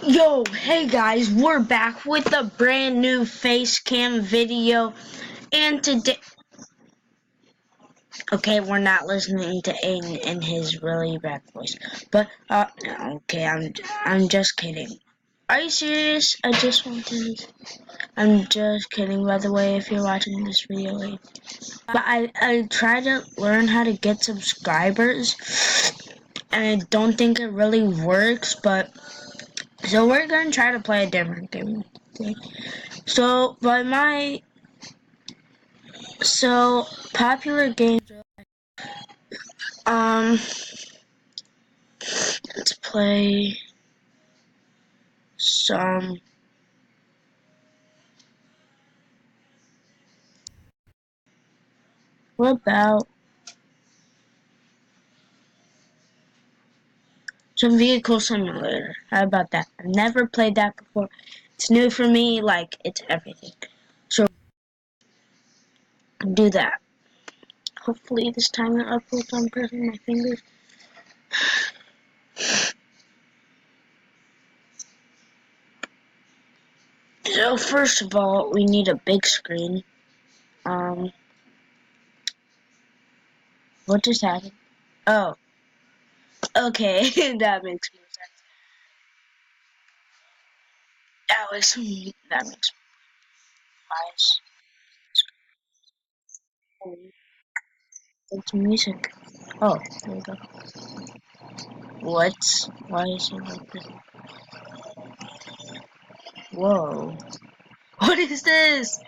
Yo, hey guys, we're back with a brand new face cam video, and today, okay, we're not listening to Aiden in his really bad voice, but, okay, I'm just kidding. Are you serious? I'm just kidding, by the way, if you're watching this video, but I try to learn how to get subscribers, and I don't think it really works, but, so we're gonna try to play a different game. So, popular games. Um, let's play some. What about some vehicle simulator? How about that? I've never played that before. It's new for me. Like it's everything. So do that. Hopefully this time it uploads. I'm pressing my fingers. So first of all, we need a big screen. What just happened? Oh, okay, that makes more sense. That makes eyes. It's music. Oh, there we go. What? Why is it like this? Whoa. What is this?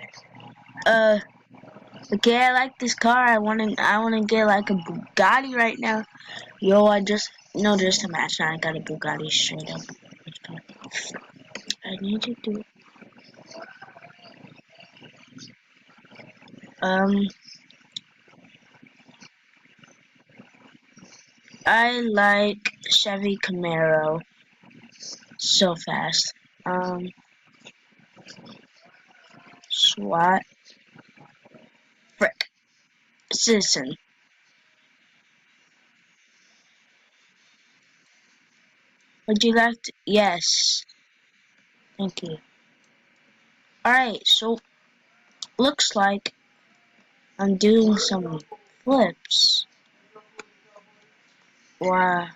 Okay, I like this car. I wanna get like a Bugatti right now. Yo, just imagine I got a Bugatti straight up. I need to do, um, I like Chevy Camaro. So fast. SWAT. Frick. Citizen. Would you like to? Yes. Thank you. Alright, so looks like I'm doing some flips. Wow.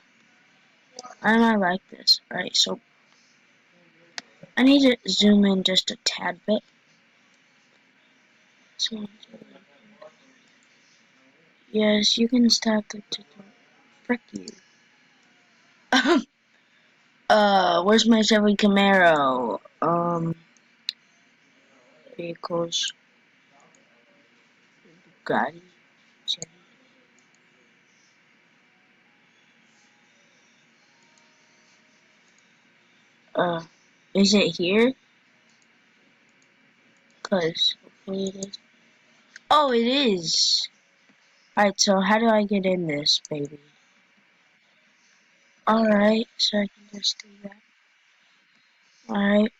I might like this. Alright, so I need to zoom in just a tad bit. So, yes, you can stop the tutorial. Frick you. Where's my Chevy Camaro? Vehicles. Bugatti. Chevy. Is it here? Cause hopefully it is. Oh, it is. Alright, so how do I get in this, baby? Alright, so I can just do that. Alright.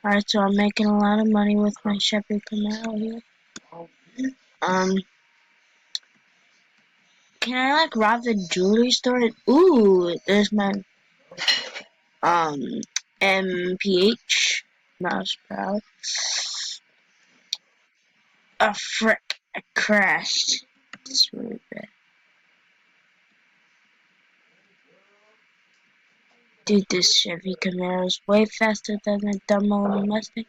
Alright, so I'm making a lot of money with my Chevy Camaro here. Can I like rob the jewelry store? Ooh, there's my um MPH mouse pad. Oh frick! I crashed. It's really bad. Dude, this Chevy Camaro is way faster than a dumb old Mustang.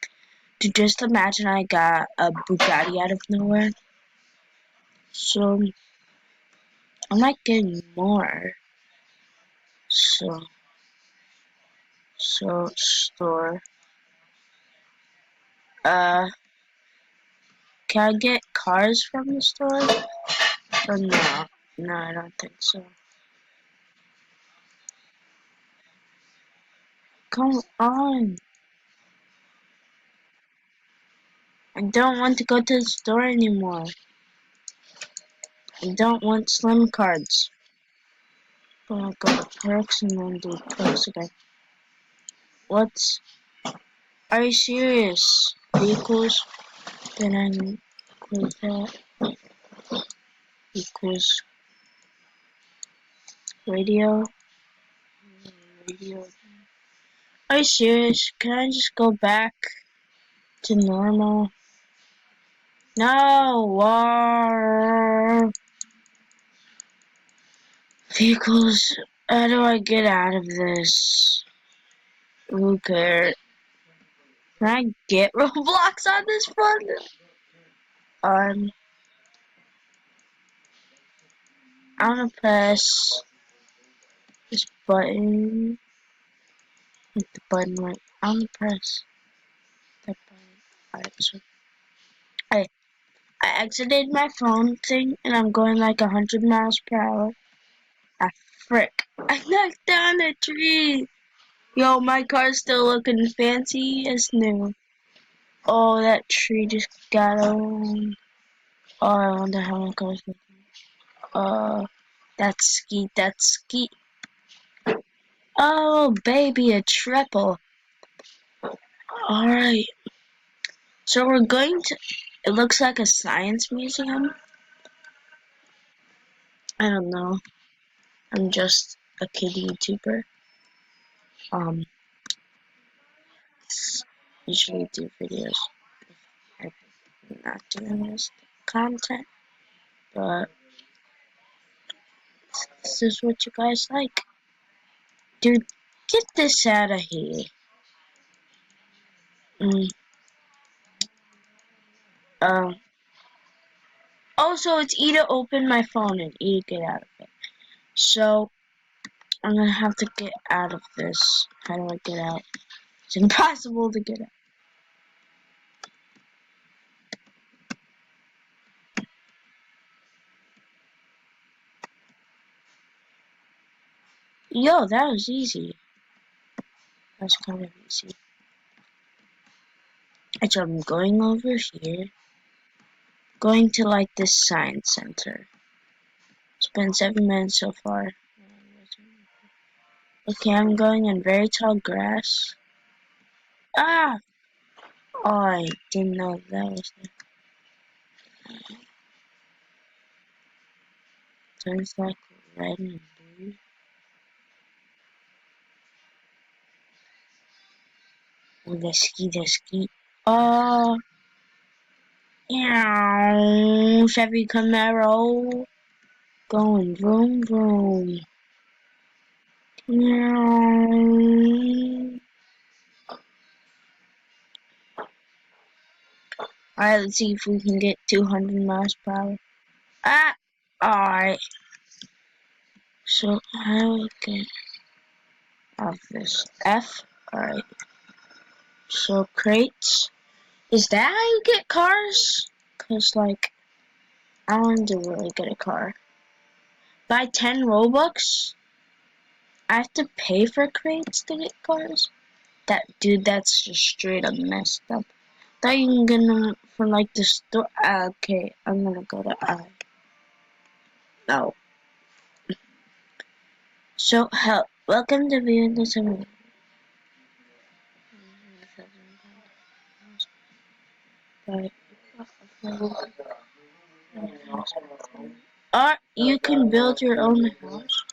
Dude, just imagine I got a Bugatti out of nowhere. So I might get more. So store. Uh, can I get cars from the store? Or no? No, I don't think so. Come on. I don't want to go to the store anymore. I don't want slim cards. I'm gonna go to perks and then do perks again. What's... Are you serious? Vehicles? Then I include that. Equals radio. video. Are you serious? Can I just go back to normal? No! Vehicles. How do I get out of this? Who cares? Can I get Roblox on this phone? I wanna press this button. Hit the button right. I wanna press that button. Alright, so I exited my phone thing and I'm going like 100 miles per hour. Ah, frick. I knocked down a tree. Yo, my car's still looking fancy as new. Oh, that tree just got on. Oh, I wonder how my car's looking. That's Skeet, that's Skeet. Oh, baby, a triple. Alright. So we're going to, it looks like a science museum. I don't know. I'm just a kid YouTuber. Usually do videos. I'm not doing this content, but this is what you guys like. Dude, get this out of here. Also, it's E to open my phone and E to get out of it. So, I'm gonna have to get out of this. How do I get out? It's impossible to get out. Yo, that was easy. That's kind of easy. So I'm going over here. Going to like this science center. It's been 7 minutes so far. Okay, I'm going in very tall grass. Ah! Oh, I didn't know that was there. Turns like red and blue. Oh, the ski. Oh, yeah. Chevy Camaro. Going vroom vroom. Yeah. Alright, let's see if we can get 200 miles per hour. Ah! Alright. So, how do we get off this? F? Alright. So, crates. Is that how you get cars? Cause, like, I want to really get a car. Buy 10 Robux? I have to pay for crates to get cars? Dude, that's just straight up messed up. Thought you can get them from, like, the store. Okay, I'm gonna go to I. No. So, welcome to viewing this movie. Or you can build your own house.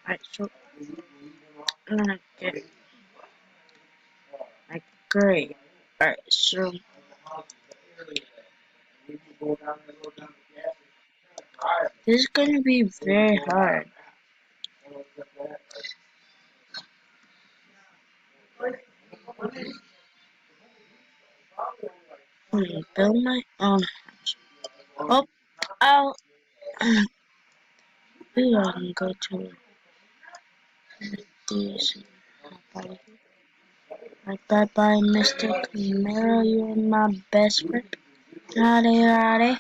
Alright, so I'm gonna get like great. Alright, so this is gonna be very hard. I'm gonna build my own house. Oh, I'll maybe I can go to this. Bye bye, Mr. Camaro. You're my best friend. Howdy.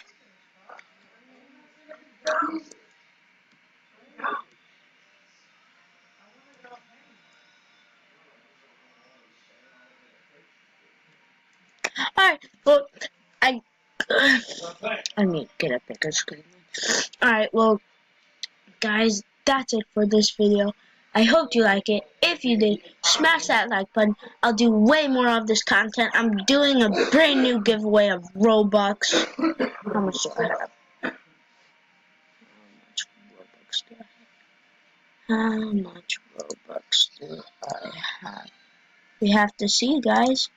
Alright, well, I need to get a bigger screen. Alright, well, guys, that's it for this video. I hope you like it. If you did, smash that like button. I'll do way more of this content. I'm doing a brand new giveaway of Robux. How much do I have? How much Robux do I have? We have to see, guys.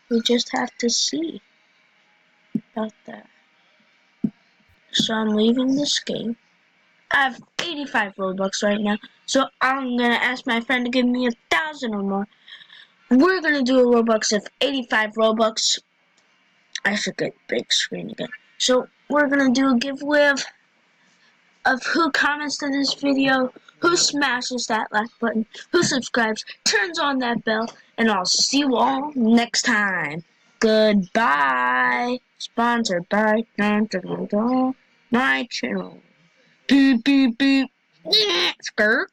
We just have to see about that. So I'm leaving this game. I have 85 Robux right now. So I'm gonna ask my friend to give me 1,000 or more. We're gonna do a Robux of 85 Robux. I should get big screen again. So we're gonna do a giveaway of who comments to this video, who smashes that like button, who subscribes, turns on that bell, and I'll see you all next time. Goodbye. Sponsored by my channel. Beep beep beep. Skirt.